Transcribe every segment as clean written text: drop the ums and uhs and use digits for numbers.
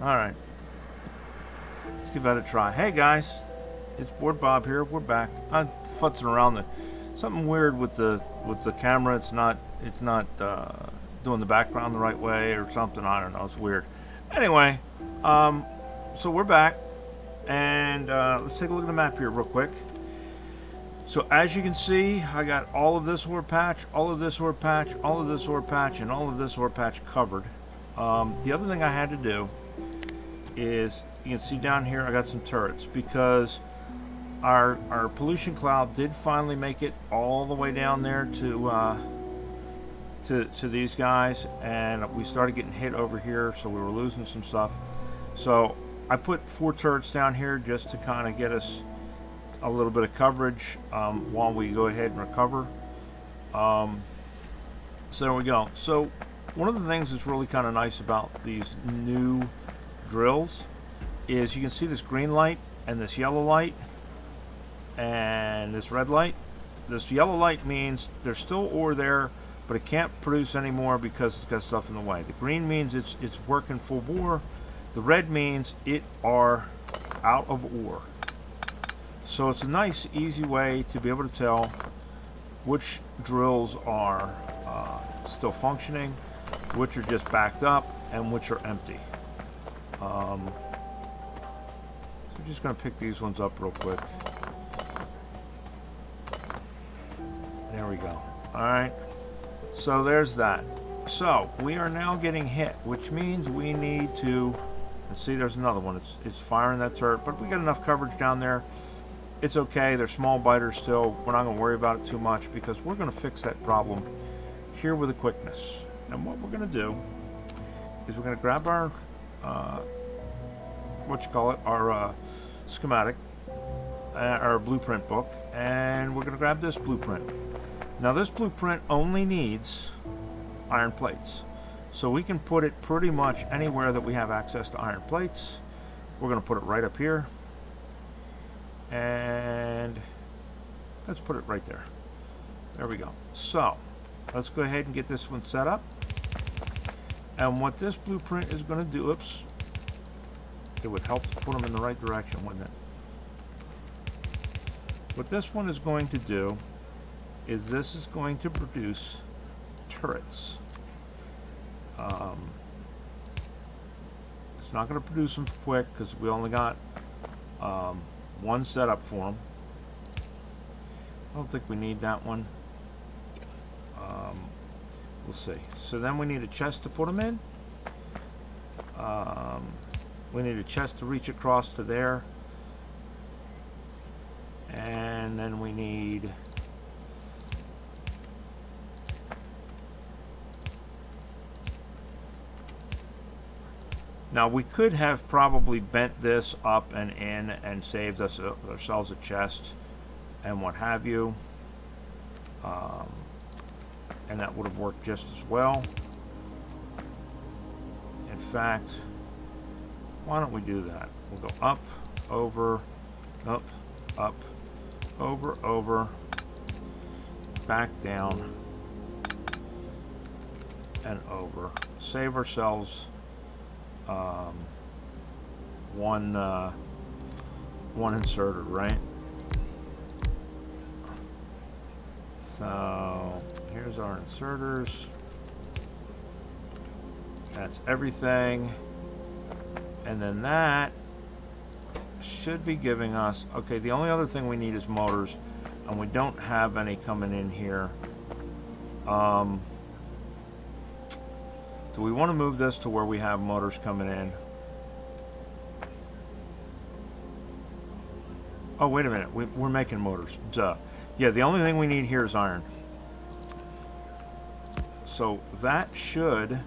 Alright. Let's give that a try. Hey guys, it's Board Bob here. We're back. I'm futzing around something weird with the camera. It's not doing the background the right way or something. I don't know. It's weird. Anyway, so we're back, and let's take a look at the map here real quick. So as you can see, I got all of this ore patch, all of this ore patch, all of this ore patch, and all of this ore patch covered. The other thing I had to do is, you can see down here I got some turrets, because our pollution cloud did finally make it all the way down there to these guys, and we started getting hit over here, so we were losing some stuff. So I put 4 turrets down here just to kind of get us a little bit of coverage while we go ahead and recover. So there we go. So one of the things that's really kind of nice about these new drills is you can see this green light and this yellow light and this red light. This yellow light means there's still ore there, but it can't produce anymore because it's got stuff in the way. The green means it's working full bore. The red means it are out of ore. So it's a nice, easy way to be able to tell which drills are still functioning, which are just backed up, and which are empty. So we're just going to pick these ones up real quick. There we go. Alright. So there's that. So we are now getting hit, which means we need to... Let's see, there's another one. It's firing that turret, but we got enough coverage down there. It's okay. They're small biters still. We're not going to worry about it too much, because we're going to fix that problem here with a quickness. And what we're going to do is we're going to grab our our schematic, our blueprint book, and we're going to grab this blueprint. Now this blueprint only needs iron plates, so we can put it pretty much anywhere that we have access to iron plates. We're going to put it right up here, and let's put it right there. There we go. So let's go ahead and get this one set up. And what this blueprint is going to do, oops, it would help to put them in the right direction, wouldn't it? What this one is going to do is this is going to produce turrets. It's not going to produce them quick because we only got one setup for them. I don't think we need that one. We'll see. So then we need a chest to put them in. We need a chest to reach across to there. And then we need... Now we could have probably bent this up and in and saved ourselves a chest and what have you. And that would have worked just as well. In fact, why don't we do that? We'll go up, over, up, up, over, back down, and over. Save ourselves one inserter, right? So here's our inserters. That's everything. And then that should be giving us... Okay, the only other thing we need is motors, and we don't have any coming in here. Do we want to move this to where we have motors coming in? Oh, wait a minute. We're making motors. Duh. Yeah, the only thing we need here is iron. So that should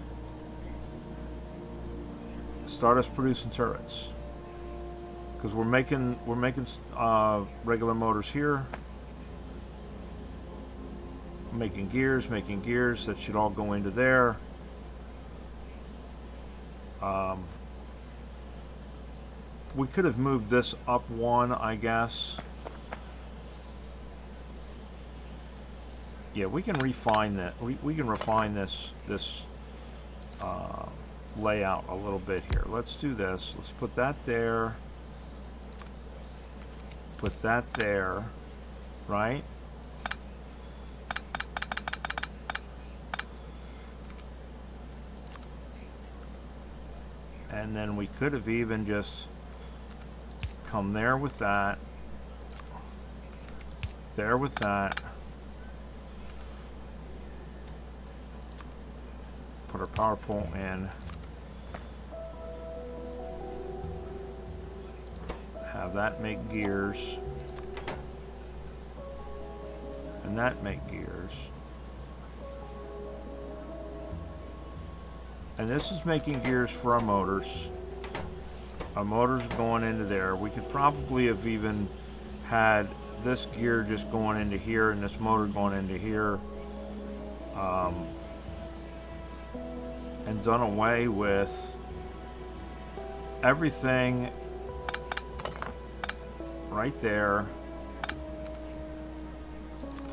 start us producing turrets, because we're making regular motors here, making gears. That should all go into there. We could have moved this up one, I guess. Yeah, we can refine that. We can refine this lay out a little bit here. Let's do this. Let's put that there. Put that there, right? And then we could have even just come there with that, there with that, put our power pole in, have that make gears, and that make gears. And this is making gears for our motors. Our motors going into there. We could probably have even had this gear just going into here and this motor going into here. And done away with everything right there.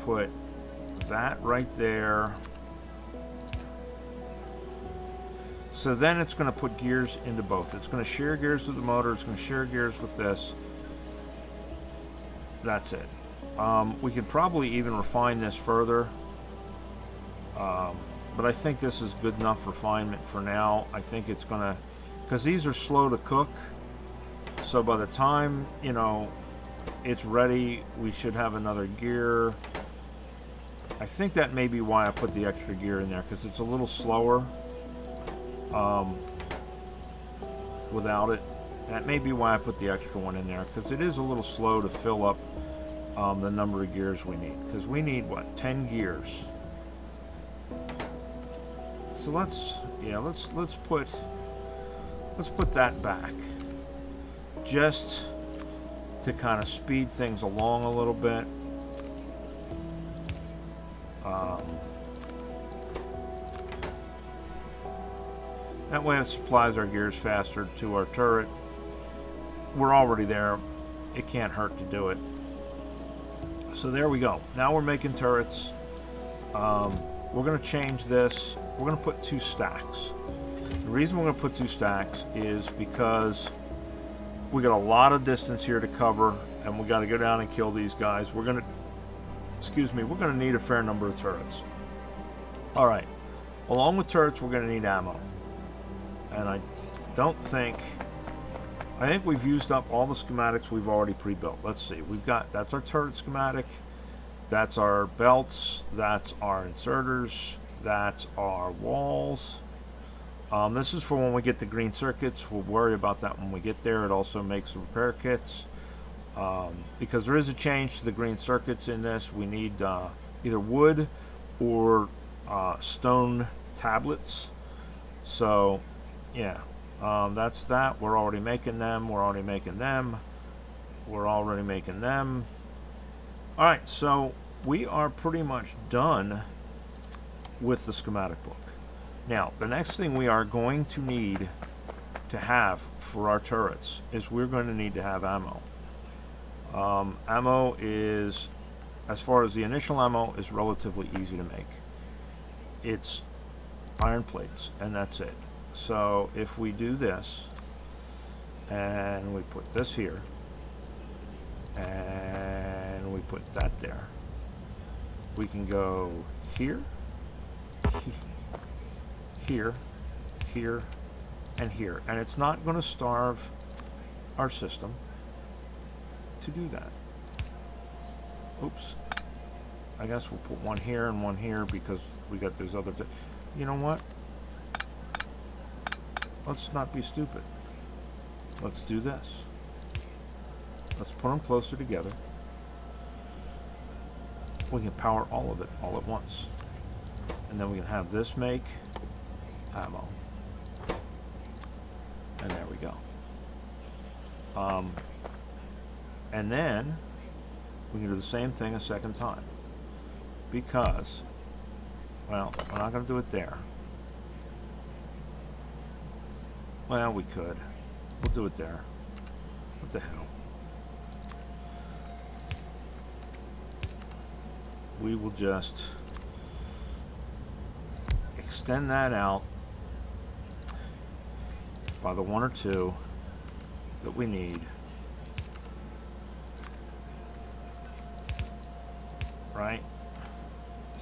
Put that right there. So then it's going to put gears into both. It's going to share gears with the motor. It's going to share gears with this. That's it. We could probably even refine this further. But I think this is good enough refinement for now. I think it's going to... Because these are slow to cook. So by the time, you know, it's ready, we should have another gear. I think that may be why I put the extra gear in there. Because it's a little slower. Without it. That may be why I put the extra one in there, because it is a little slow to fill up the number of gears we need, because we need what, 10 gears. So let's put that back just to kind of speed things along a little bit. That way it supplies our gears faster to our turret. We're already there. It can't hurt to do it. So there we go. Now we're making turrets. We're going to change this. We're going to put 2 stacks. The reason we're going to put 2 stacks is because we got a lot of distance here to cover, and we got to go down and kill these guys. We're going to need a fair number of turrets. All right. Along with turrets, we're going to need ammo. And I think we've used up all the schematics we've already pre-built. Let's see. That's our turret schematic. That's our belts. That's our inserters. That's our walls. This is for when we get the green circuits. We'll worry about that when we get there. It also makes repair kits. Because there is a change to the green circuits in this. We need either wood or stone tablets. So, yeah. That's that. We're already making them. We're already making them. We're already making them. Alright, so we are pretty much done with the schematic book. Now, the next thing we are going to need to have for our turrets is we're going to need to have ammo. Ammo is, as far as the initial ammo, is relatively easy to make. It's iron plates, and that's it. So if we do this, and we put this here, and we put that there, we can go here, here, here, and here. And it's not going to starve our system to do that. Oops. I guess we'll put one here and one here because we got those other... You know what? Let's not be stupid. Let's do this. Let's put them closer together. We can power all of it all at once. And then we can have this make ammo. And there we go. And then we can do the same thing a second time. Because, well, we're not going to do it there. Well, we could. We'll do it there. What the hell? We will just extend that out by the 1 or 2 that we need. Right?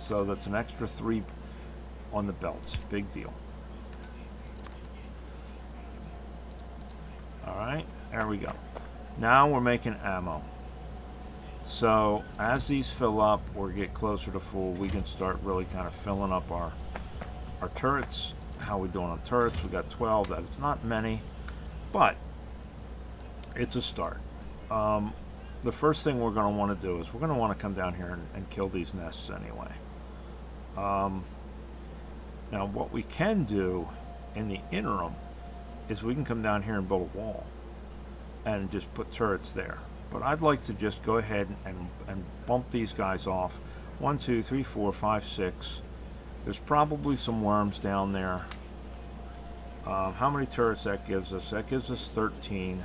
So that's an extra 3 on the belts. Big deal. Alright, there we go. Now we're making ammo. So as these fill up or get closer to full, we can start really kind of filling up our turrets. How we doing on turrets? We got 12. That is not many, but it's a start. The first thing we're going to want to do is we're going to want to come down here and kill these nests anyway. Now what we can do in the interim is we can come down here and build a wall and just put turrets there. But I'd like to just go ahead and bump these guys off. 1, 2, 3, 4, 5, 6. There's probably some worms down there. How many turrets that gives us? That gives us 13.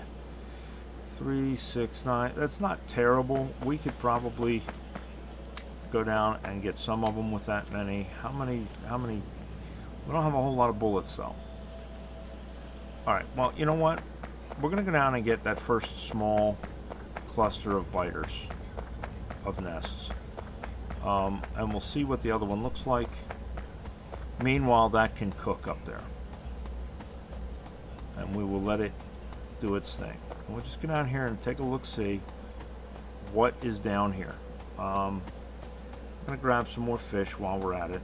3, 6, 9. That's not terrible. We could probably go down and get some of them with that many. How many? We don't have a whole lot of bullets though. Alright, well, you know what? We're going to go down and get that first small cluster of biters, of nests. And we'll see what the other one looks like. Meanwhile, that can cook up there. And we will let it do its thing. And we'll just get down here and take a look, see what is down here. I'm going to grab some more fish while we're at it.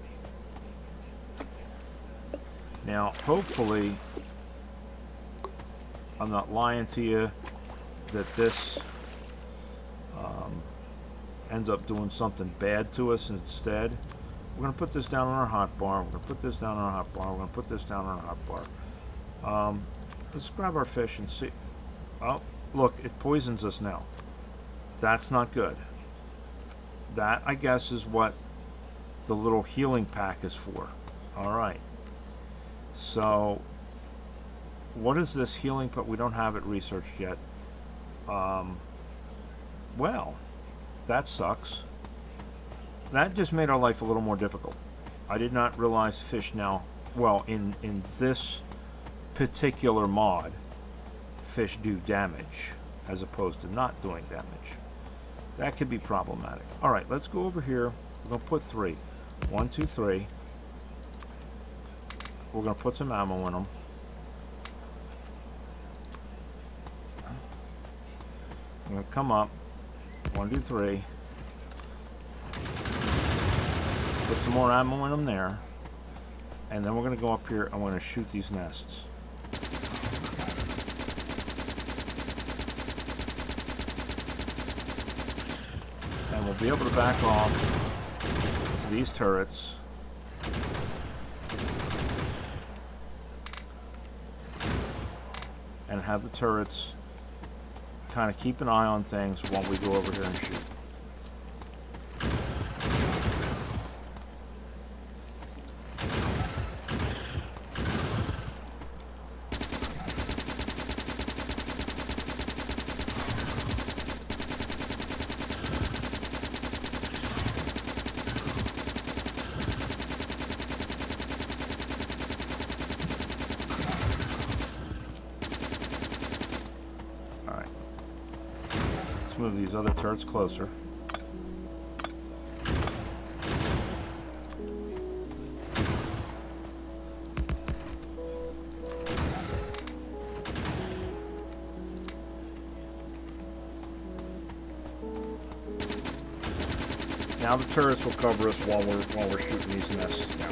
Now, hopefully, I'm not lying to you that this ends up doing something bad to us instead. We're going to put this down on our hot bar. We're going to put this down on our hot bar. We're going to put this down on our hot bar. Let's grab our fish and see. Oh, look, it poisons us now. That's not good. That, I guess, is what the little healing pack is for. Alright. So, what is this healing pack? We don't have it researched yet. Well, that sucks. That just made our life a little more difficult. I did not realize fish now, well, in this particular mod, fish do damage as opposed to not doing damage. That could be problematic. Alright, let's go over here. We're going to put 3. 1, 2, 3. We're going to put some ammo in them. I'm going to come up. 1, 2, 3. Put some more ammo in them there. And then we're going to go up here and we're going to shoot these nests. And we'll be able to back off to these turrets. And have the turrets kind of keep an eye on things while we go over here and shoot. Move these other turrets closer. Now the turrets will cover us while we're shooting these nests now.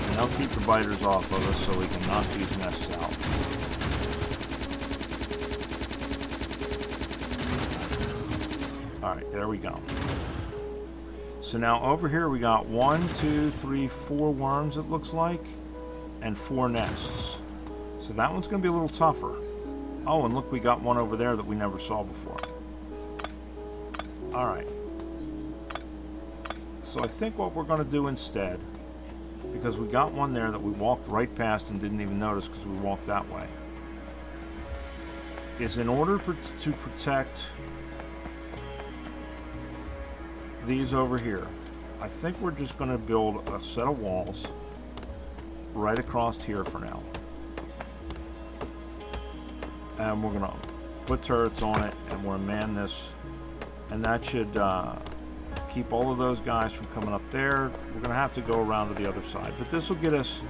And they'll keep the biters off of us so we can knock these nests out. Alright, there we go. So now over here we got 1, 2, 3, 4 worms it looks like, and 4 nests. So that one's going to be a little tougher. Oh, and look, we got one over there that we never saw before. Alright. So I think what we're going to do instead, because we got one there that we walked right past and didn't even notice because we walked that way, is in order to protect these over here, I think we're just going to build a set of walls right across here for now. And we're gonna put turrets on it, and we're gonna man this, and that should keep all of those guys from coming up there. We're gonna have to go around to the other side, but this will get us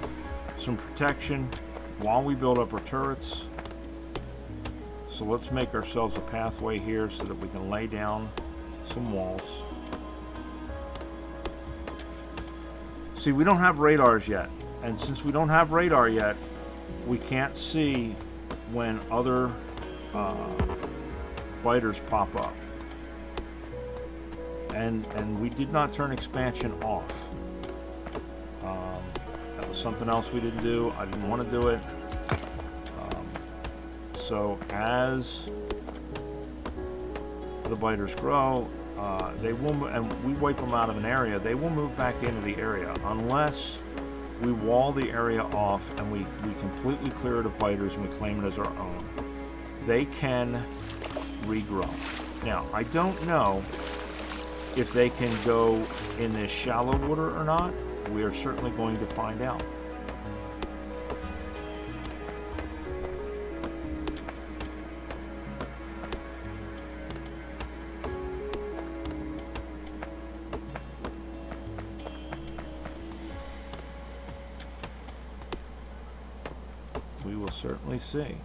some protection while we build up our turrets. So let's make ourselves a pathway here so that we can lay down some walls. See, we don't have radars yet, and since we don't have radar yet, we can't see when other biters pop up. And we did not turn expansion off. That was something else we didn't do. I didn't want to do it. So as the biters grow, they will, and we wipe them out of an area, they will move back into the area unless we wall the area off and we completely clear it of biters and we claim it as our own. They can regrow. Now, I don't know if they can go in this shallow water or not. We are certainly going to find out. We will certainly see.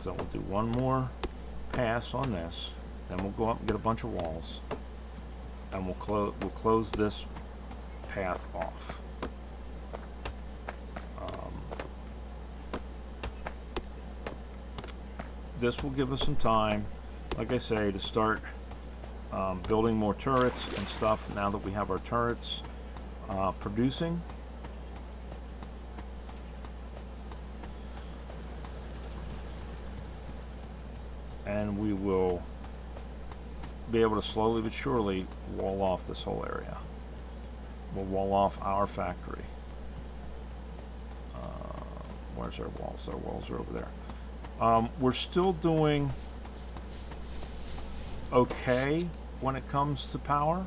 So we'll do one more pass on this, then we'll go up and get a bunch of walls, and we'll close this path off. This will give us some time, like I say, to start building more turrets and stuff now that we have our turrets producing. And we will be able to slowly but surely wall off this whole area. We'll wall off our factory. Where's our walls? Our walls are over there. We're still doing okay when it comes to power.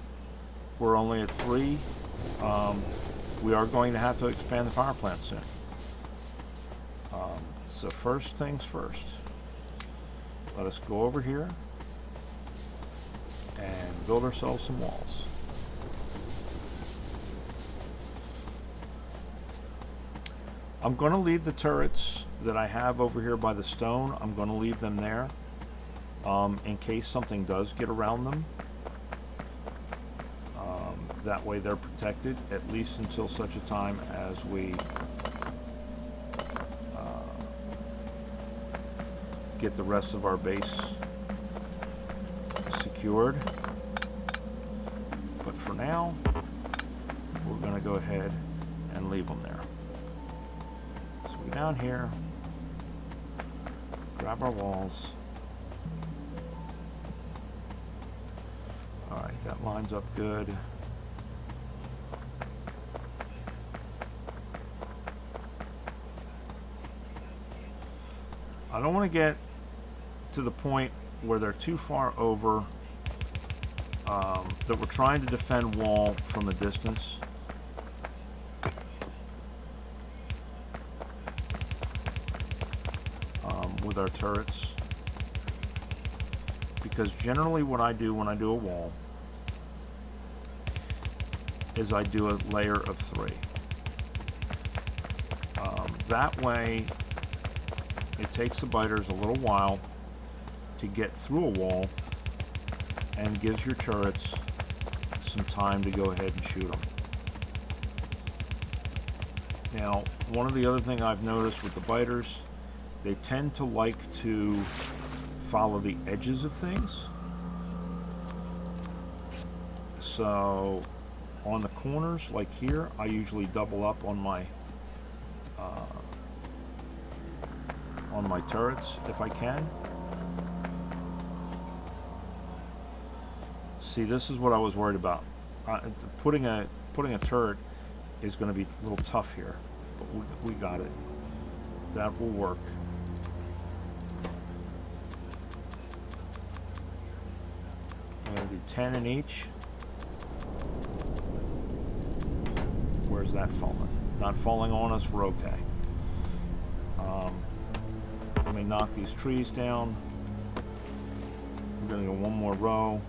We're only at 3. We are going to have to expand the power plant soon. So first things first. Let us go over here and build ourselves some walls. I'm going to leave the turrets that I have over here by the stone. I'm going to leave them there in case something does get around them. That way they're protected, at least until such a time as we get the rest of our base secured. But for now, we're going to go ahead and leave them there. So we go down here, grab our walls. Alright, that lines up good. I don't want to get to the point where they're too far over, that we're trying to defend wall from a distance. With our turrets. Because generally what I do when I do a wall is I do a layer of 3. That way it takes the biters a little while to get through a wall and gives your turrets some time to go ahead and shoot them. Now, one of the other things I've noticed with the biters, they tend to like to follow the edges of things. So on the corners, like here, I usually double up on my turrets if I can. See, this is what I was worried about. Putting a turret is going to be a little tough here, but we got it. That will work. I'm going to do 10 in each. Where's that falling? Not falling on us, we're okay. Let me knock these trees down. I'm going to go one more row.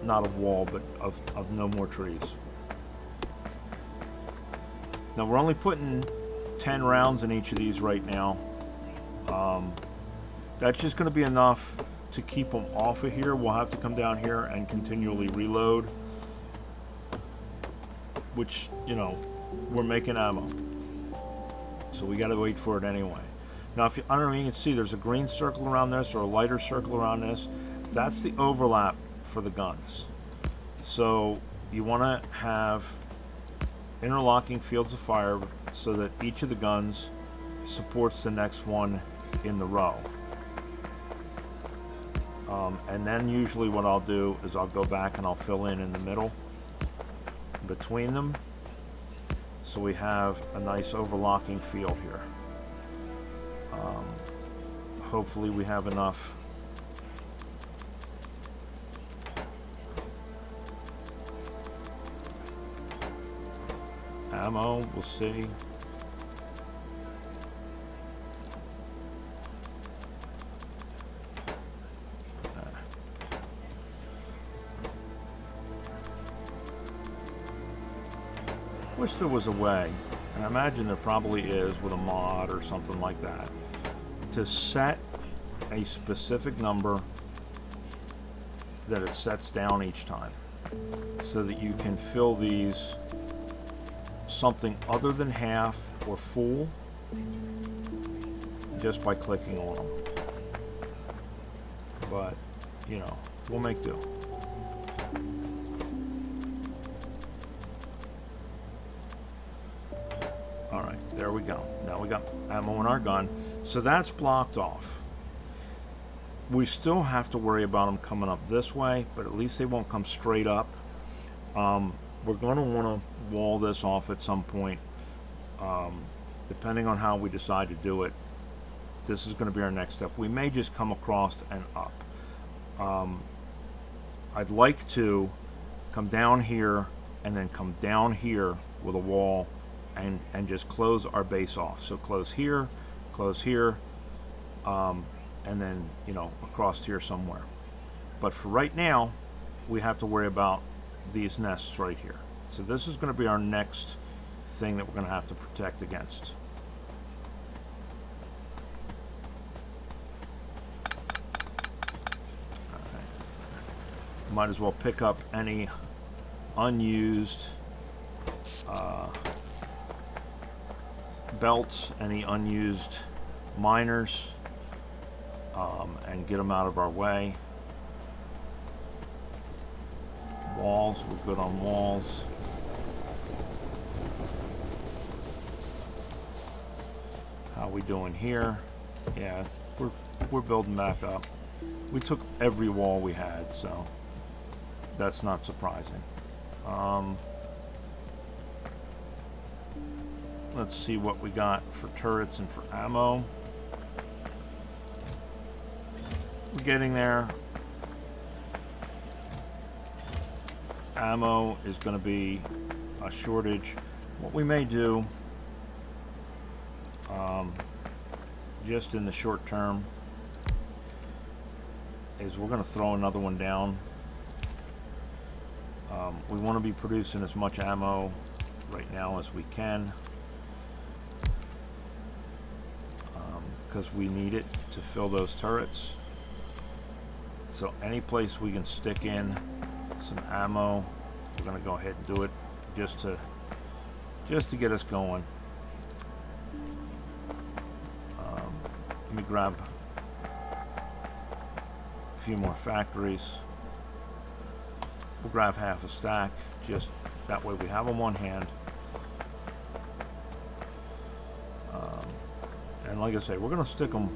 Not of wall, but of no more trees. Now we're only putting 10 rounds in each of these right now. That's just going to be enough to keep them off of here. We'll have to come down here and continually reload, which, you know, we're making ammo, so we got to wait for it anyway. Now, if you, I don't know if you can see, there's a green circle around this or a lighter circle around this. That's the overlap for the guns. So you want to have interlocking fields of fire so that each of the guns supports the next one in the row. And then usually what I'll do is I'll go back and I'll fill in the middle between them, so we have a nice overlocking field here. Hopefully we have enough ammo, we'll see. Wish there was a way, and I imagine there probably is with a mod or something like that, to set a specific number that it sets down each time, so that you can fill these something other than half or full just by clicking on them. But, you know, we'll make do. Alright, there we go. Now we got ammo in our gun. So that's blocked off. We still have to worry about them coming up this way, but at least they won't come straight up. We're going to want to wall this off at some point. Depending on how we decide to do it, this is going to be our next step. We may just come across and up. I'd like to come down here and then come down here with a wall and just close our base off. So close here, and then, you know, across here somewhere. But for right now, we have to worry about these nests right here. So this is going to be our next thing that we're going to have to protect against. Might as well pick up any unused belts, any unused miners, and get them out of our way. Walls, we're good on walls. How we doing here? Yeah, we're building back up. We took every wall we had, so that's not surprising. Let's see what we got for turrets and for ammo. We're getting there. Ammo is going to be a shortage. What we may do, just in the short term, is we're going to throw another one down. We want to be producing as much ammo right now as we can, because we need it to fill those turrets. So any place we can stick in some ammo, we're going to go ahead and do it, just to get us going. Let me grab a few more factories. We'll grab half a stack, just that way we have them on hand. And like I say, we're going to stick them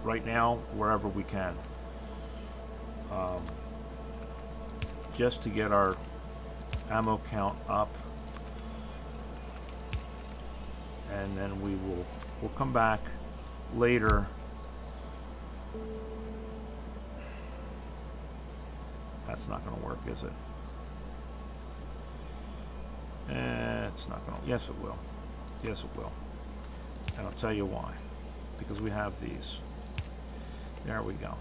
right now wherever we can, just to get our ammo count up, and then we'll come back later That's not going to work, is it? It's not going to. Yes, it will. Yes, it will. And I'll tell you why. Because we have these. There we go.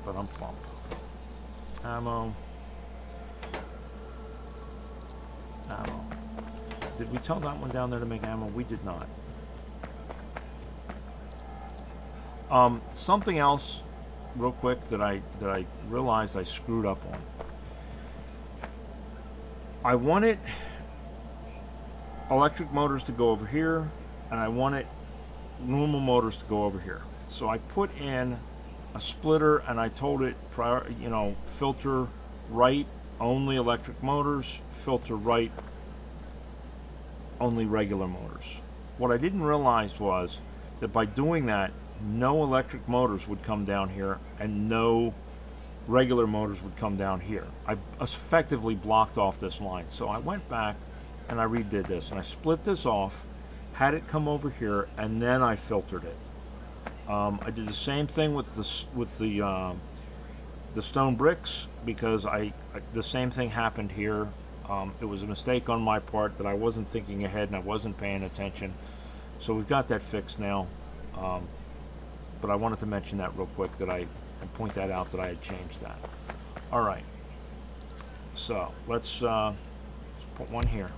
But I'm bump. Ammo. Ammo. Did we tell that one down there to make ammo? We did not. Something else, real quick, that I realized I screwed up on. I wanted electric motors to go over here, and I wanted normal motors to go over here. So I put in a splitter, and I told it, filter right only electric motors, filter right only regular motors. What I didn't realize was that by doing that, no electric motors would come down here and no regular motors would come down here. I effectively blocked off this line. So I went back and I redid this, and I split this off, had it come over here, and then I filtered it. I did the same thing with the stone bricks, because the same thing happened here. It was a mistake on my part that I wasn't thinking ahead and I wasn't paying attention. So we've got that fixed now. But I wanted to mention that real quick, and point that out that I had changed that. All right. So let's put one here.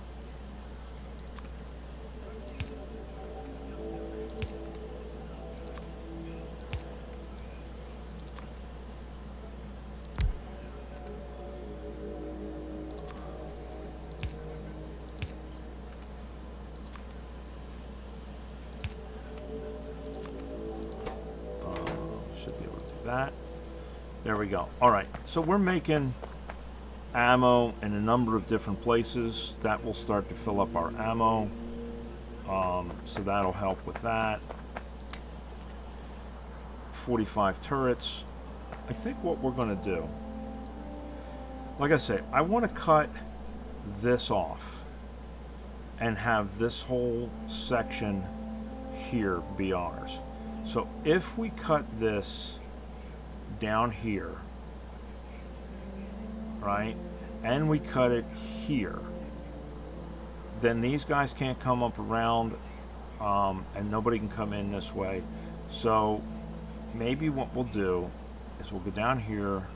That. There we go. All right, so we're making ammo in a number of different places. That will start to fill up our ammo, so that'll help with that. 45 turrets. I think what we're going to do, like I say, I want to cut this off and have this whole section here be ours. So if we cut this down here, right, and we cut it here, then these guys can't come up around, and nobody can come in this way. So maybe what we'll do is we'll go down here,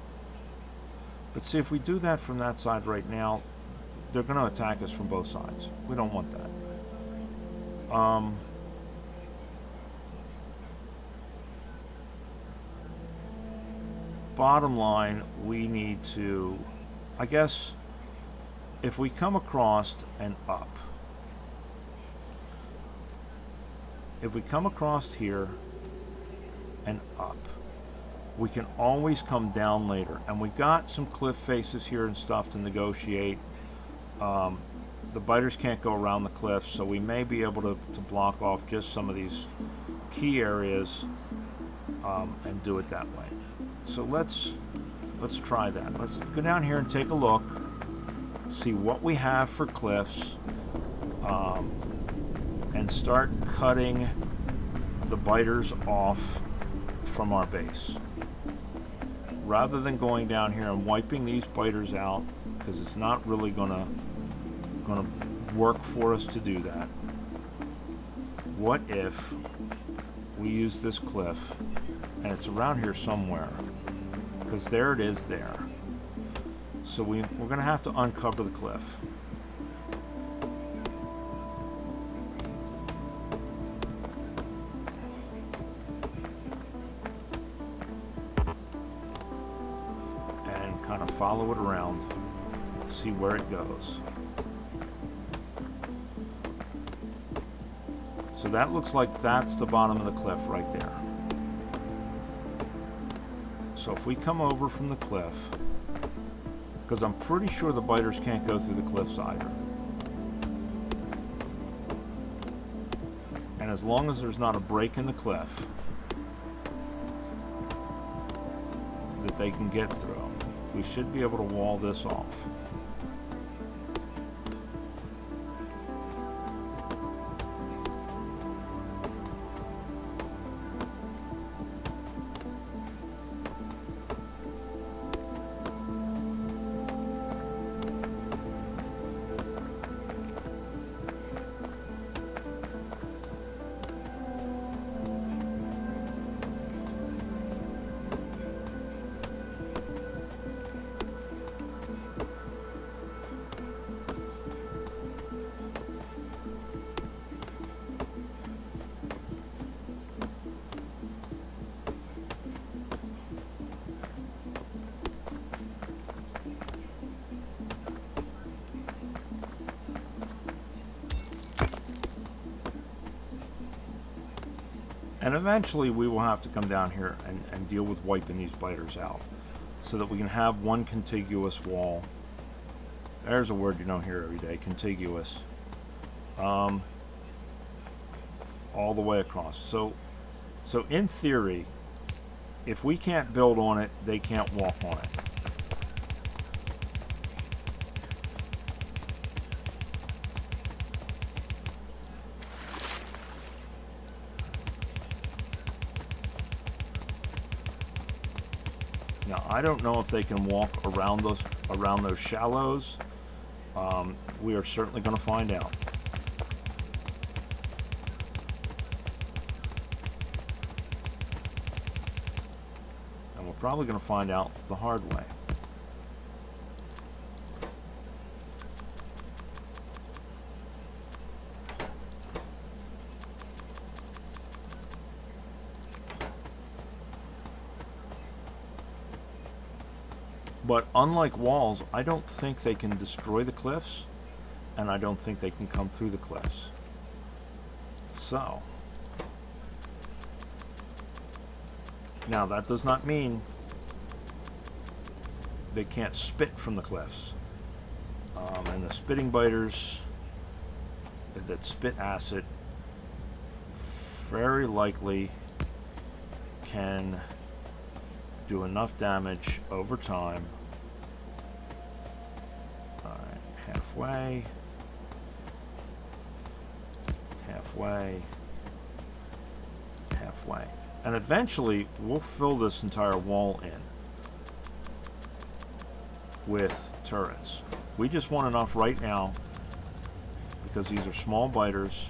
but see, if we do that from that side right now, they're going to attack us from both sides. We don't want that. Bottom line, we need to, I guess, if we come across and up, if we come across here and up, we can always come down later. And we've got some cliff faces here and stuff to negotiate. The biters can't go around the cliffs, so we may be able to block off just some of these key areas and do it that way. So let's try that. Let's go down here and take a look, see what we have for cliffs, and start cutting the biters off from our base. Rather than going down here and wiping these biters out, because it's not really gonna work for us to do that. What if we use this cliff, and it's around here somewhere, because there it is there. So we're going to have to uncover the cliff. And kind of follow it around, see where it goes. So that looks like that's the bottom of the cliff right there. So if we come over from the cliff, because I'm pretty sure the biters can't go through the cliffs either. And as long as there's not a break in the cliff that they can get through, we should be able to wall this off. And eventually we will have to come down here and deal with wiping these biters out so that we can have one contiguous wall. There's a word you don't hear every day, contiguous. All the way across. So in theory, if we can't build on it, they can't walk on it. Now, I don't know if they can walk around those shallows. We are certainly going to find out. And we're probably going to find out the hard way. But unlike walls, I don't think they can destroy the cliffs, and I don't think they can come through the cliffs. So, now that does not mean they can't spit from the cliffs. And the spitting biters that spit acid very likely can do enough damage over time. Alright, halfway. Halfway. Halfway. And eventually, we'll fill this entire wall in with turrets. We just want enough right now, because these are small biters,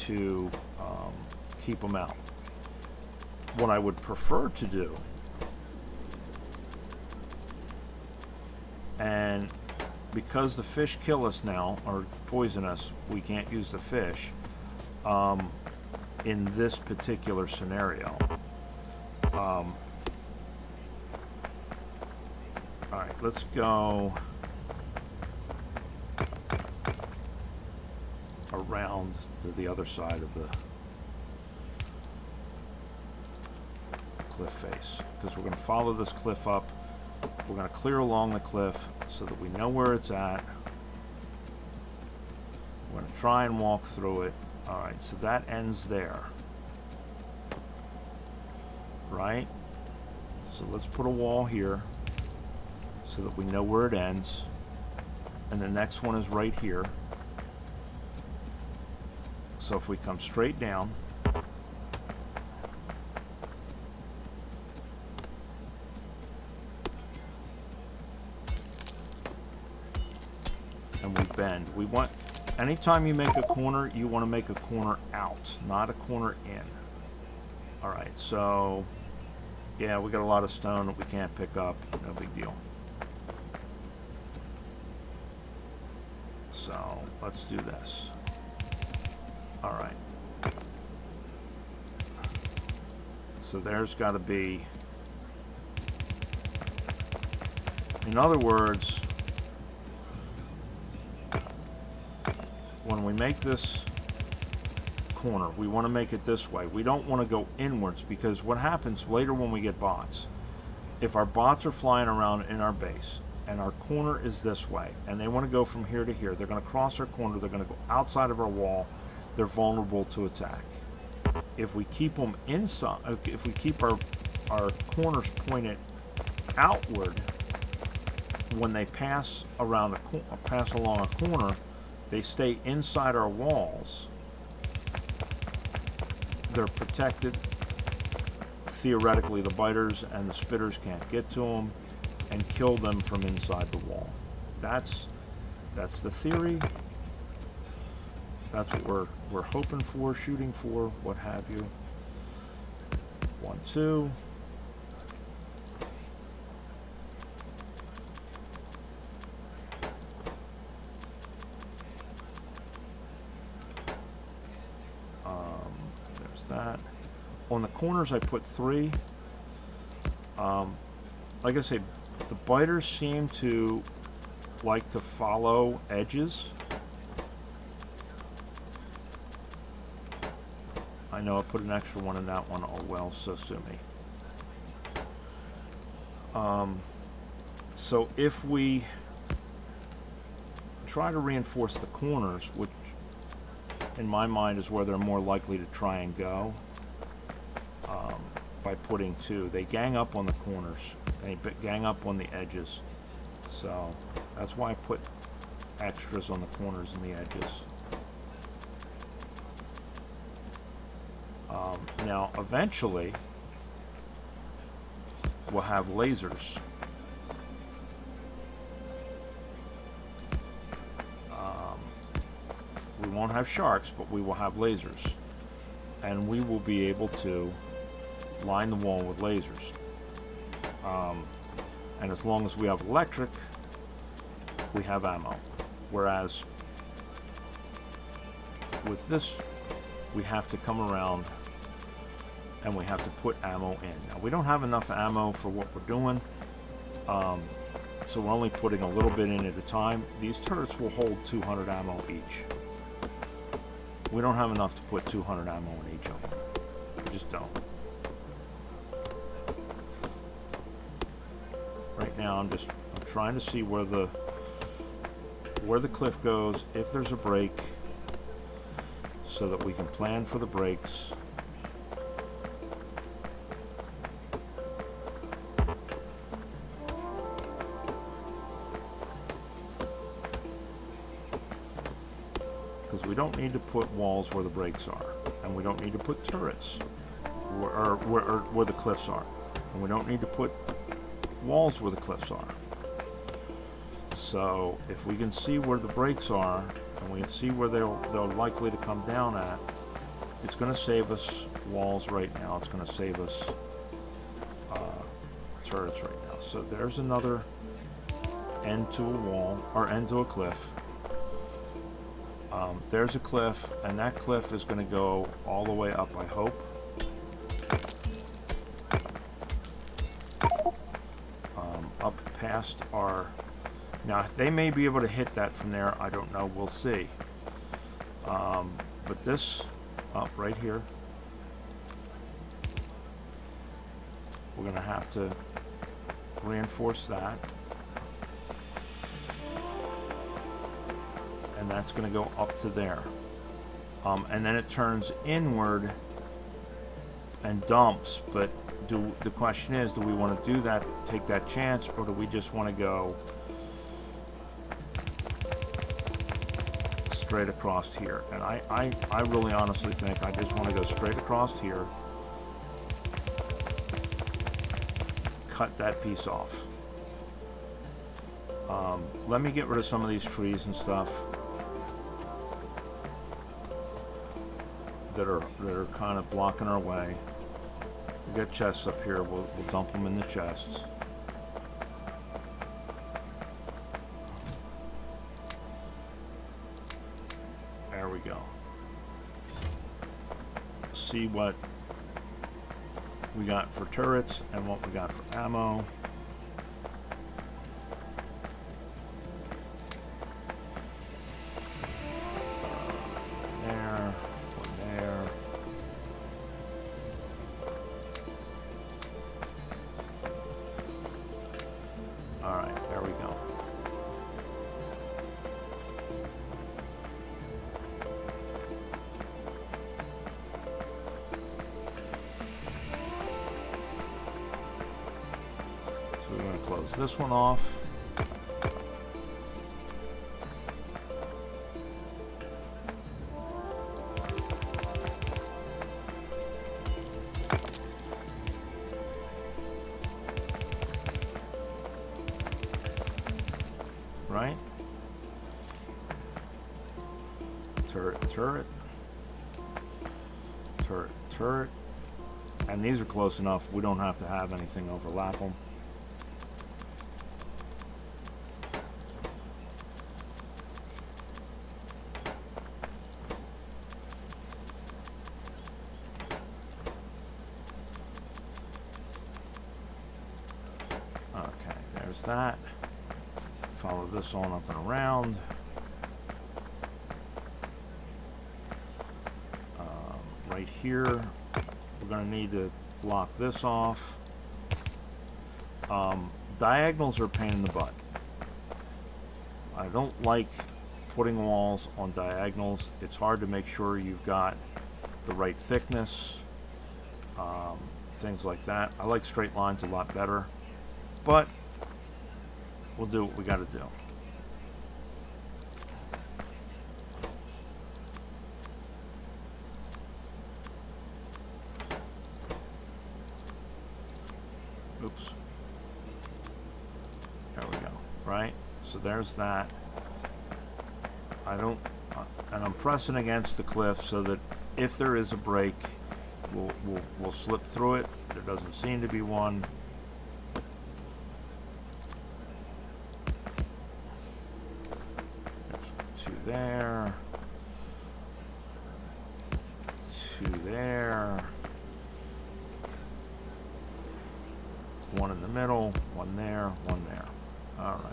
to keep them out. What I would prefer to do, and because the fish kill us now, or poison us, we can't use the fish in this particular scenario. Alright, let's go around to the other side of the cliff face, because we're going to follow this cliff up. We're going to clear along the cliff so that we know where it's at. We're going to try and walk through it. Alright, so that ends there. Right? So let's put a wall here so that we know where it ends. And the next one is right here. So if we come straight down, and we bend. We want, anytime you make a corner, you want to make a corner out, not a corner in. Alright, so yeah, we got a lot of stone that we can't pick up. No big deal. So let's do this. Alright. So there's got to be, in other words, when we make this corner, we want to make it this way. We don't want to go inwards, because what happens later when we get bots, if our bots are flying around in our base and our corner is this way and they want to go from here to here, they're going to cross our corner, they're going to go outside of our wall, they're vulnerable to attack. If we keep them inside, if we keep our corners pointed outward, when they pass around pass along a corner, they stay inside our walls. They're protected. Theoretically, the biters and the spitters can't get to them and kill them from inside the wall. That's the theory. That's what we're hoping for, shooting for, what have you. 1, 2. There's that. On the corners, I put 3. Like I say, the biters seem to like to follow edges. I know I put an extra one in that one. Oh well, so sue me. So if we try to reinforce the corners, which in my mind is where they're more likely to try and go, by putting two, they gang up on the corners, they gang up on the edges. So that's why I put extras on the corners and the edges. Now eventually we'll have lasers. We won't have sharks, but we will have lasers, and we will be able to line the wall with lasers. And as long as we have electric, we have ammo. Whereas with this, we have to come around and we have to put ammo in. Now we don't have enough ammo for what we're doing, so we're only putting a little bit in at a time. These turrets will hold 200 ammo each. We don't have enough to put 200 ammo in each of them. We just don't. Right now I'm trying to see where the cliff goes, if there's a break, so that we can plan for the breaks. Because we don't need to put walls where the breaks are, and we don't need to put turrets where the cliffs are, and we don't need to put walls where the cliffs are. So if we can see where the breaks are, and we can see where they're likely to come down at, it's going to save us walls right now. It's going to save us turrets right now. So there's another end to a wall, or end to a cliff. There's a cliff, and that cliff is going to go all the way up, I hope. Up past our... Now, they may be able to hit that from there. I don't know. We'll see. But this, up right here, we're going to have to reinforce that. And that's going to go up to there. And then it turns inward and dumps. But the question is, do we want to do that, take that chance, or do we just want to go straight across here? And I really honestly think I just want to go straight across here, cut that piece off. Let me get rid of some of these trees and stuff that are kind of blocking our way. We got chests up here. We'll dump them in the chests. There we go. See what we got for turrets and what we got for ammo. This one off. Right? Turret, turret. Turret, turret. And these are close enough. We don't have to have anything overlap them. That. Follow this on up and around. Right here. We're going to need to block this off. Diagonals are a pain in the butt. I don't like putting walls on diagonals. It's hard to make sure you've got the right thickness, things like that. I like straight lines a lot better, but we'll do what we got to do. Oops. There we go. Right? So there's that. And I'm pressing against the cliff so that if there is a break, we'll slip through it. There doesn't seem to be one. There's two there. Two there. One in the middle, one there, one there. All right.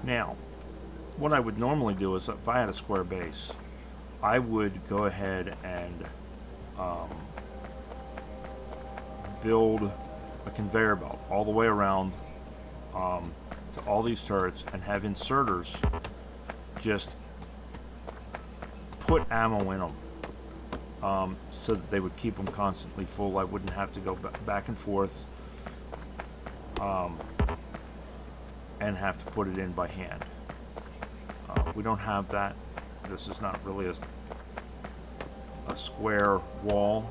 Now, what I would normally do is, if I had a square base, I would go ahead and build a conveyor belt all the way around to all these turrets and have inserters just put ammo in them so that they would keep them constantly full. I wouldn't have to go back and forth and have to put it in by hand. We don't have that. This is not really a square wall.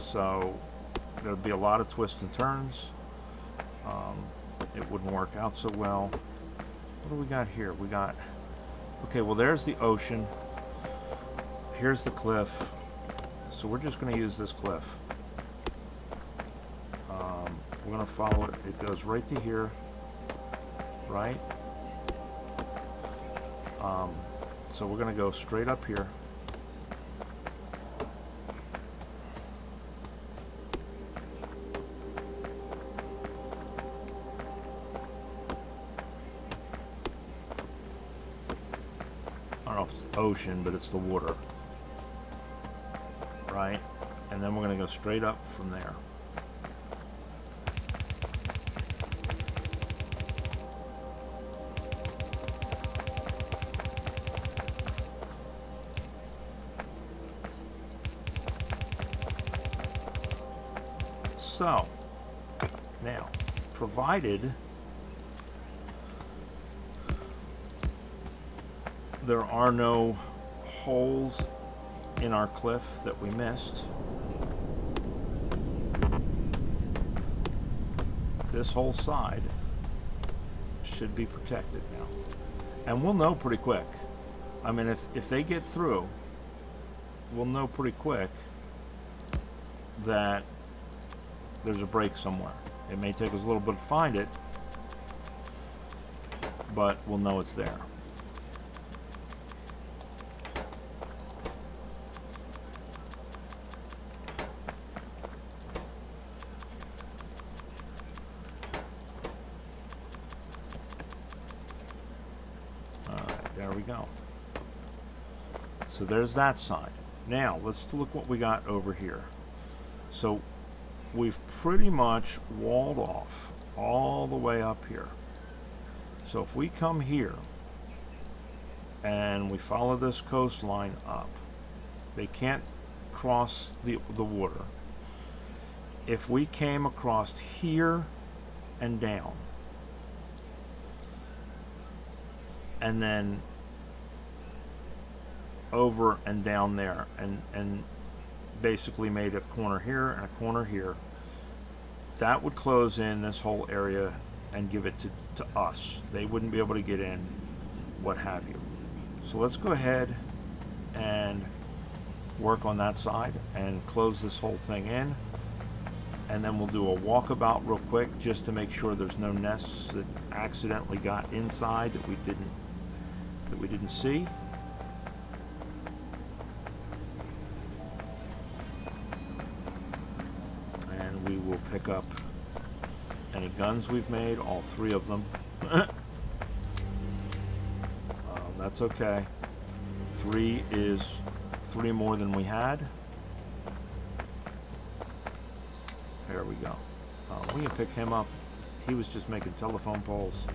So there'll be a lot of twists and turns. It wouldn't work out so well. What do we got here? We got, okay, well there's the ocean. Here's the cliff. So we're just going to use this cliff. We're going to follow it. It goes right to here, right? So we're going to go straight up here. I don't know if it's the ocean, but it's the water, right? And then we're going to go straight up from there. So, now, provided there are no holes in our cliff that we missed, this whole side should be protected now. And we'll know pretty quick. I mean, if they get through, we'll know pretty quick that there's a break somewhere. It may take us a little bit to find it, but we'll know it's there. Alright, there we go. So there's that side. Now, let's look what we got over here. So we've pretty much walled off all the way up here. So if we come here and we follow this coastline up, they can't cross the water. If we came across here and down, and then over and down there, and basically made a corner here and a corner here, that would close in this whole area and give it to us. They wouldn't be able to get in, what have you. So let's go ahead and work on that side and close this whole thing in, and then we'll do a walkabout real quick just to make sure there's no nests that accidentally got inside that we didn't see. And we will pick up any guns we've made, all 3 of them. That's okay. 3 is 3 more than we had. There we go. We can pick him up. He was just making telephone poles.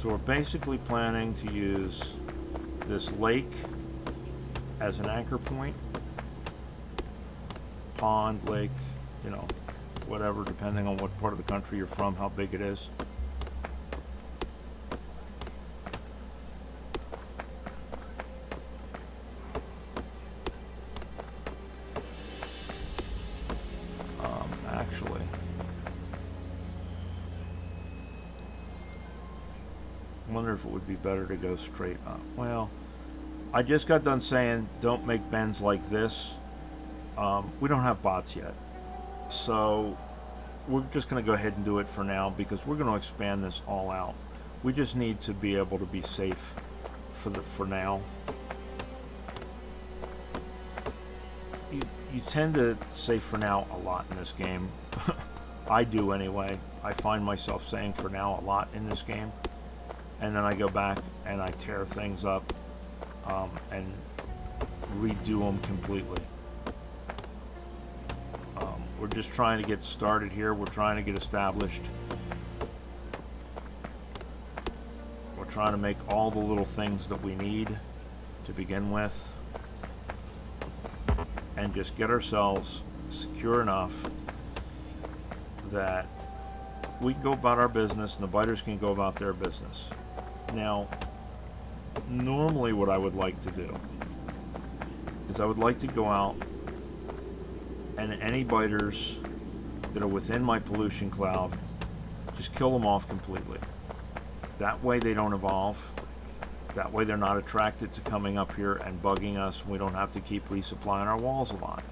So we're basically planning to use this lake as an anchor point. Pond, lake, you know, whatever, depending on what part of the country you're from, how big it is. Actually, I wonder if it would be better to go straight up. Well, I just got done saying don't make bends like this. We don't have bots yet, so we're just going to go ahead and do it for now because we're going to expand this all out. We just need to be able to be safe for now. You tend to say for now a lot in this game. I do anyway. I find myself saying for now a lot in this game. And then I go back and I tear things up and redo them completely. We're just trying to get started here. We're trying to get established. We're trying to make all the little things that we need to begin with. And just get ourselves secure enough that we can go about our business and the biters can go about their business. Now, normally what I would like to do is I would like to go out and any biters that are within my pollution cloud, just kill them off completely. That way they don't evolve. That way they're not attracted to coming up here and bugging us. We don't have to keep resupplying our walls a lot.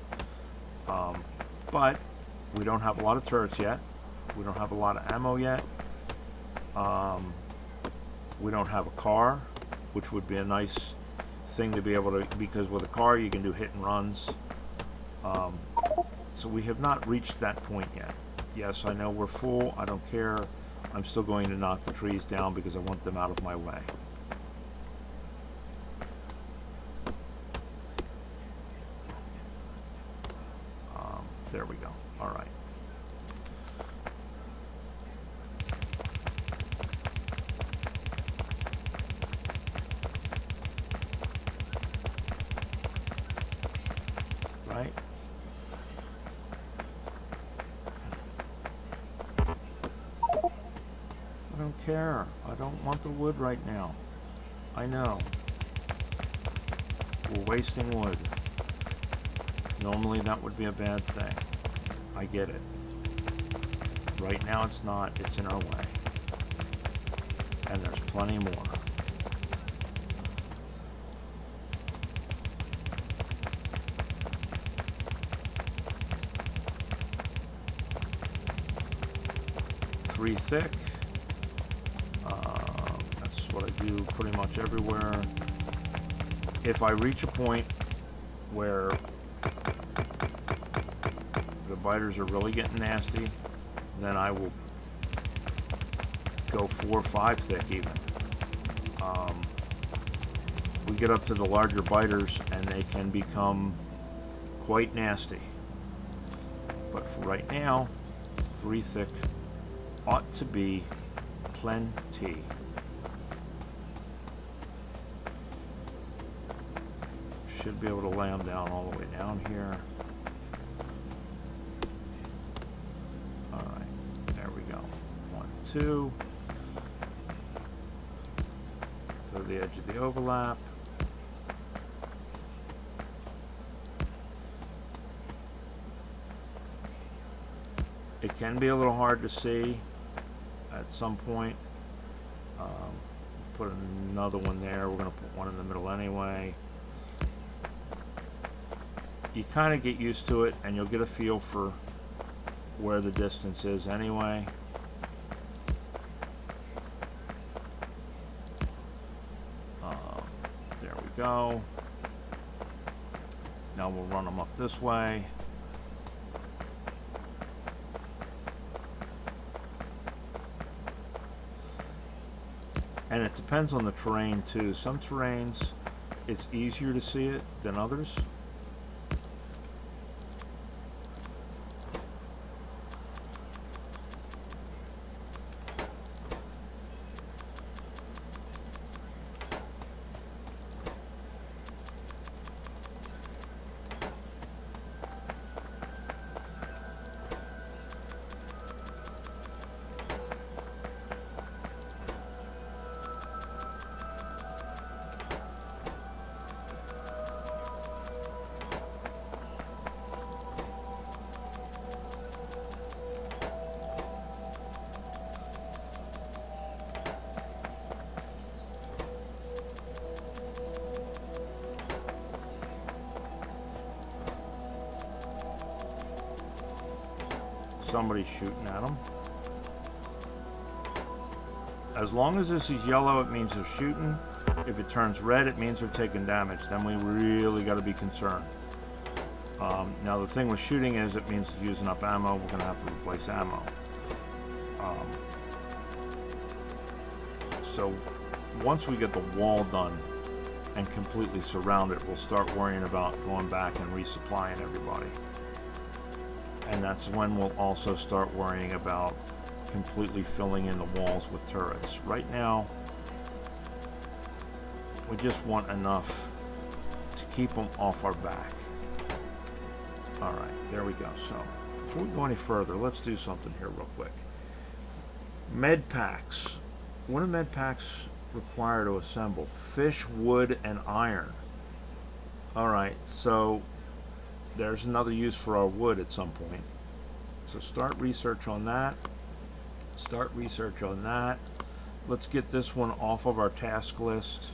But we don't have a lot of turrets yet. We don't have a lot of ammo yet. We don't have a car, which would be a nice thing to be able to, because with a car you can do hit and runs. So we have not reached that point yet. Yes, I know we're full. I don't care. I'm still going to knock the trees down because I want them out of my way. There we go. All right. Right. I don't care. I don't want the wood right now. I know. We're wasting wood. Normally that would be a bad thing. I get it. Right now it's not. It's in our way. And there's plenty more. Three thick. That's what I do pretty much everywhere. If I reach a point where the biters are really getting nasty, then I will go 4 or 5 thick even. We get up to the larger biters and they can become quite nasty. But for right now, 3 thick ought to be plenty. Should be able to lay them down all the way down here. 2. Go to the edge of the overlap. It can be a little hard to see at some point. Put another one there. We're going to put one in the middle anyway. You kind of get used to it and you'll get a feel for where the distance is anyway. There we go. Now we'll run them up this way. And it depends on the terrain too. Some terrains, it's easier to see it than others. Somebody's shooting at them. As long as this is yellow, it means they're shooting. If it turns red, it means they're taking damage. Then we really got to be concerned. Now the thing with shooting is it means it's using up ammo. We're going to have to replace ammo. So once we get the wall done and completely surround it, we'll start worrying about going back and resupplying everybody. And that's when we'll also start worrying about completely filling in the walls with turrets. Right now, we just want enough to keep them off our back. Alright, there we go. So, before we go any further, let's do something here real quick. Med packs. What do med packs require to assemble? Fish, wood, and iron. Alright, so there's another use for our wood at some point. So start research on that. Start research on that. Let's get this one off of our task list.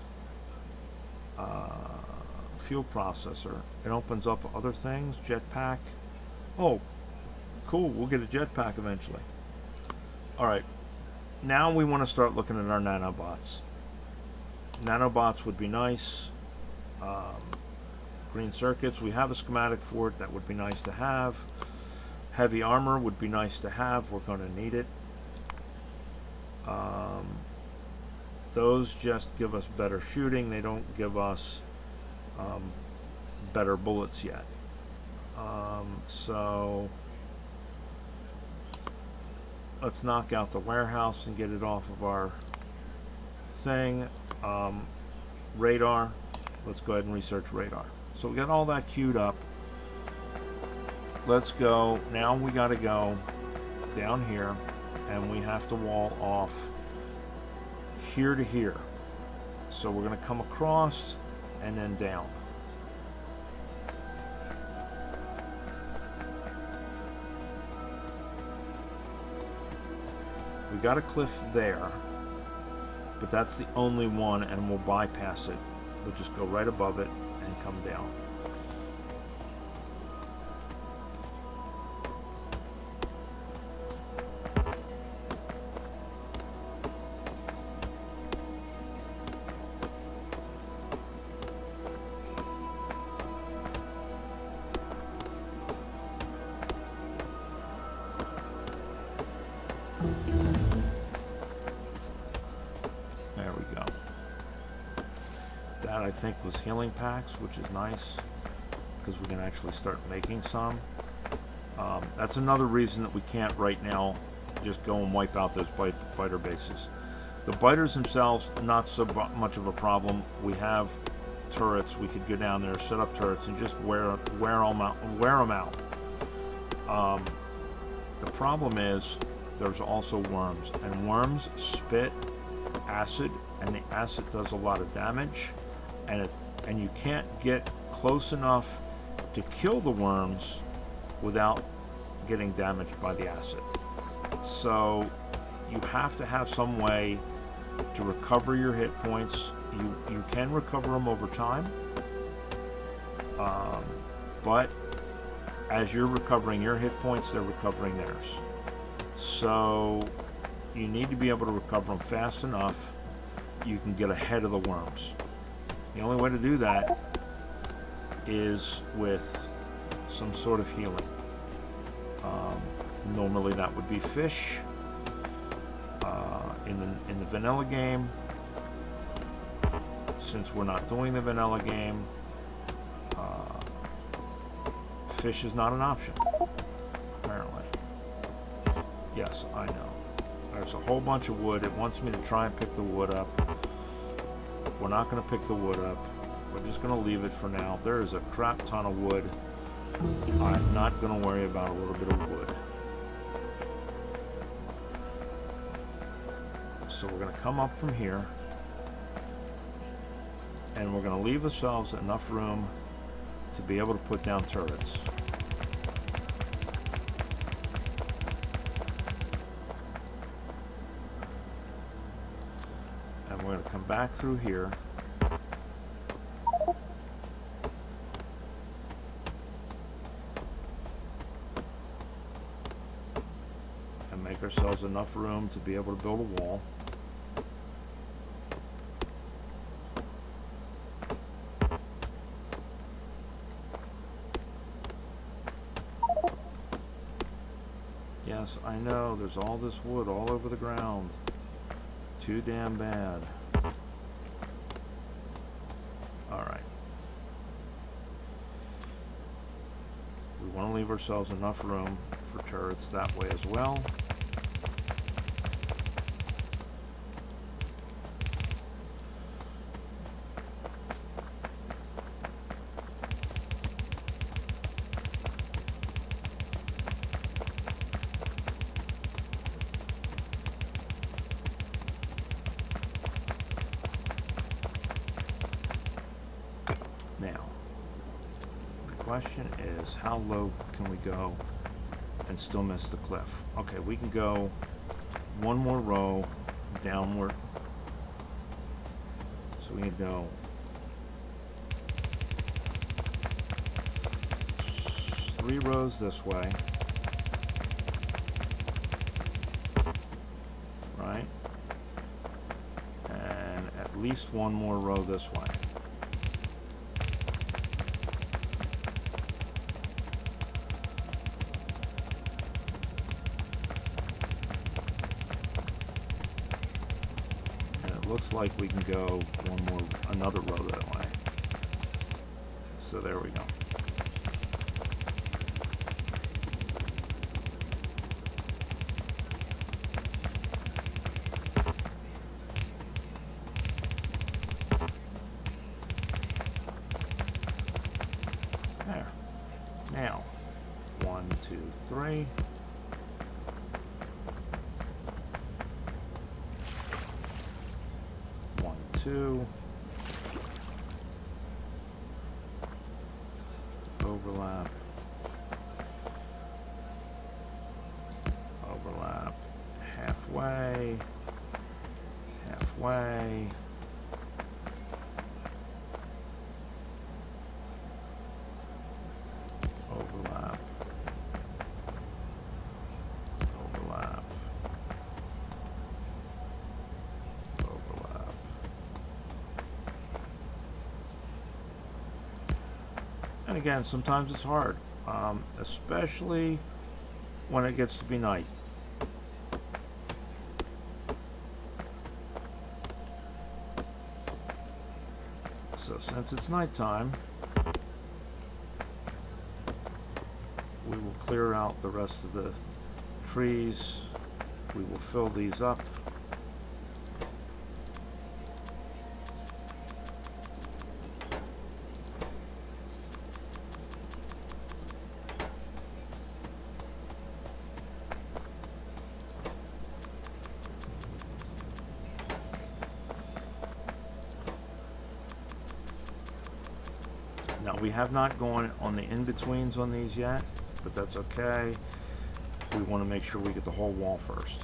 Fuel processor. It opens up other things. Jetpack. Oh, cool. We'll get a jetpack eventually. Alright. Now we want to start looking at our nanobots. Nanobots would be nice. Green circuits, we have a schematic for it. That would be nice to have. Heavy armor would be nice to have. We're going to need it. Those just give us better shooting. They don't give us better bullets yet. So let's knock out the warehouse and get it off of our thing. Radar. Let's go ahead and research radar. So we got all that queued up. Let's go. Now we got to go down here and we have to wall off here to here. So we're going to come across and then down. We got a cliff there, but that's the only one, and we'll bypass it. We'll just go right above it and come down. There we go. That I think was healing packs, which is nice because we can actually start making some. That's another reason that we can't right now just go and wipe out those biter bases. The biters themselves, not so much of a problem. We have turrets. We could go down there, set up turrets, and just wear them out. The problem is there's also worms, and worms spit acid, and the acid does a lot of damage, and you can't get close enough to kill the worms without getting damaged by the acid. So you have to have some way to recover your hit points. You can recover them over time, but as you're recovering your hit points, they're recovering theirs. So you need to be able to recover them fast enough you can get ahead of the worms. The only way to do that is with some sort of healing. Normally that would be fish. In the vanilla game, since we're not doing the vanilla game, fish is not an option, apparently. Yes, I know. There's a whole bunch of wood. It wants me to try and pick the wood up. We're not going to pick the wood up. We're just going to leave it for now. There is a crap ton of wood. I'm not going to worry about a little bit of wood. So we're going to come up from here, and we're going to leave ourselves enough room to be able to put down turrets. And we're going to come back through here. And make ourselves enough room to be able to build a wall. Yes, I know, there's all this wood all over the ground. Too damn bad. Alright. We want to leave ourselves enough room for turrets that way as well. Question is, how low can we go and still miss the cliff? Okay, we can go one more row downward. So we can go 3 rows this way, right? And at least 1 more row this way. Looks like we can go another row that way. So there we go. There. Now, 1, 2, 3. Overlap, overlap, halfway, halfway, overlap, overlap, overlap. And again, sometimes it's hard, especially when it gets to be night. So since it's nighttime, we will clear out the rest of the trees. We will fill these up. Now we have not gone on the in-betweens on these yet, but that's okay. We want to make sure we get the whole wall first.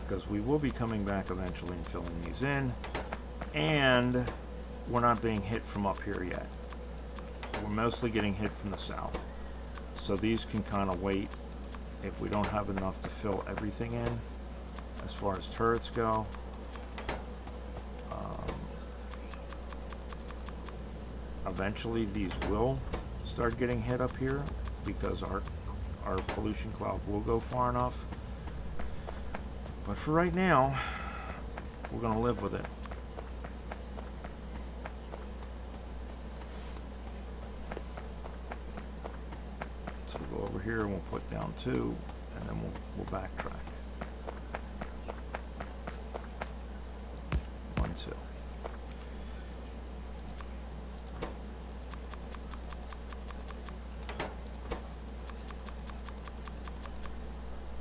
Because we will be coming back eventually and filling these in, and we're not being hit from up here yet. We're mostly getting hit from the south. So these can kind of wait if we don't have enough to fill everything in as far as turrets go. Eventually these will start getting hit up here because our pollution cloud will go far enough. But for right now, we're going to live with it. So we'll go over here and we'll put down 2, and then we'll backtrack. 1, 2.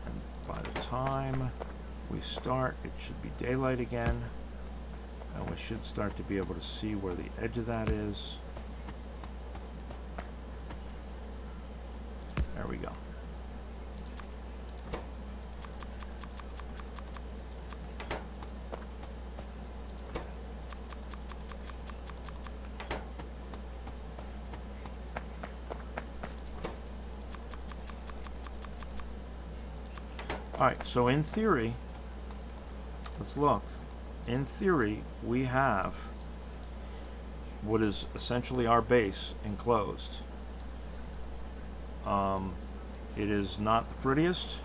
And by the time we start, it should be daylight again, and we should start to be able to see where the edge of that is. There we go. Alright, so in theory, let's look. In theory, we have what is essentially our base enclosed. It is not the prettiest,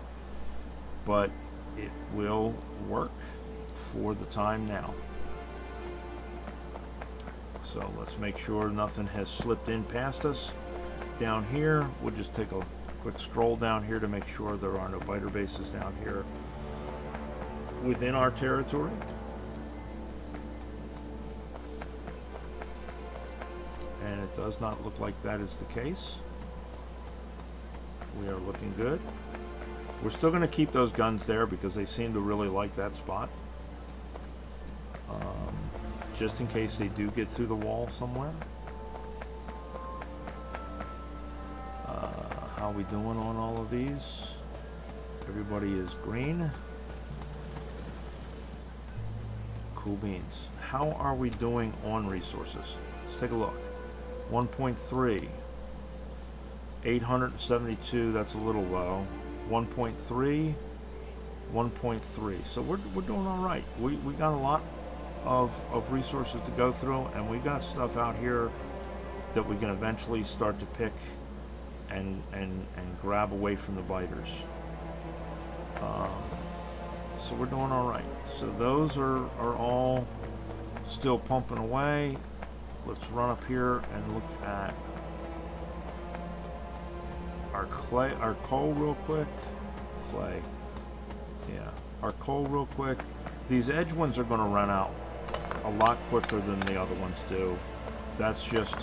but it will work for the time now. So let's make sure nothing has slipped in past us. Down here, we'll just take a quick scroll down here to make sure there are no biter bases down here within our territory. And it does not look like that is the case. We are looking good. We're still going to keep those guns there because they seem to really like that spot. Just in case they do get through the wall somewhere. How are we doing on all of these? Everybody is green. Cool beans. How are we doing on resources? Let's take a look. 1.3. 872, that's a little low. 1.3. 1.3. So we're doing all right. We got a lot of resources to go through, and we got stuff out here that we can eventually start to pick and grab away from the biters. So we're doing all right. So those are all still pumping away. Let's run up here and look at our coal real quick. Clay. Yeah, our coal real quick. These edge ones are going to run out a lot quicker than the other ones do. That's just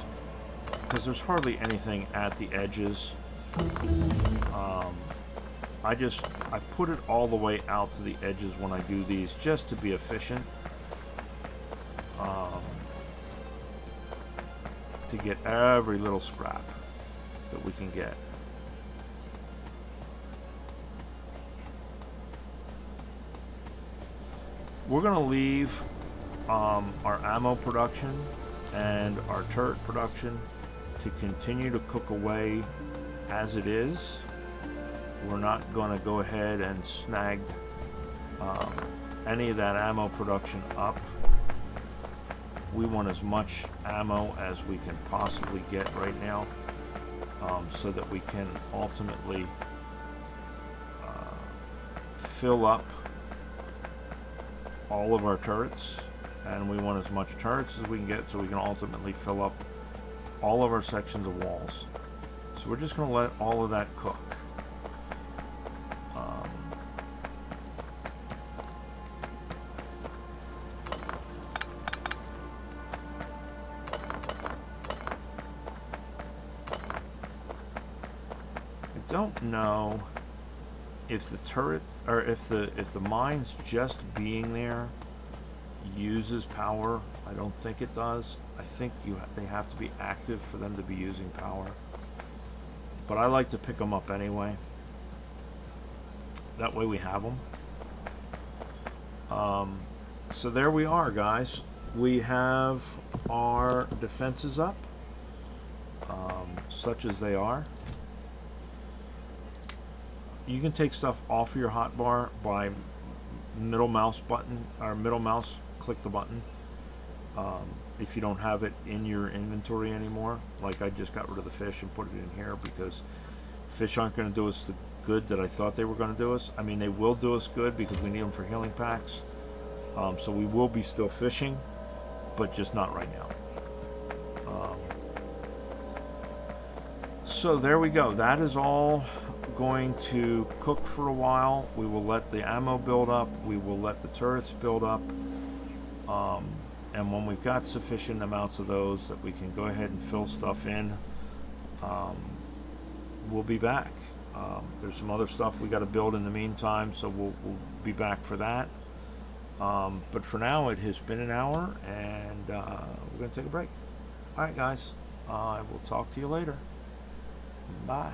because there's hardly anything at the edges. I put it all the way out to the edges when I do these just to be efficient. To get every little scrap that we can get. We're going to leave our ammo production and our turret production to continue to cook away as it is. We're not going to go ahead and snag any of that ammo production up. We want as much ammo as we can possibly get right now, so that we can ultimately fill up all of our turrets, and we want as much turrets as we can get so we can ultimately fill up all of our sections of walls. So we're just going to let all of that cook. I don't know if the turret, or if the mines just being there uses power. I don't think it does. I think they have to be active for them to be using power. But I like to pick them up anyway. That way we have them. So there we are, guys. We have our defenses up, such as they are. You can take stuff off your hotbar by middle mouse button, or middle mouse, click the button. If you don't have it in your inventory anymore, like I just got rid of the fish and put it in here because fish aren't going to do us the good that I thought they were going to do us. I mean, they will do us good because we need them for healing packs. So we will be still fishing, but just not right now. So there we go. That is all going to cook for a while. We will let the ammo build up. We will let the turrets build up. And when we've got sufficient amounts of those that we can go ahead and fill stuff in, we'll be back. There's some other stuff we got to build in the meantime, so we'll be back for that. But for now, it has been an hour, and we're going to take a break. All right, guys. I will talk to you later. Bye.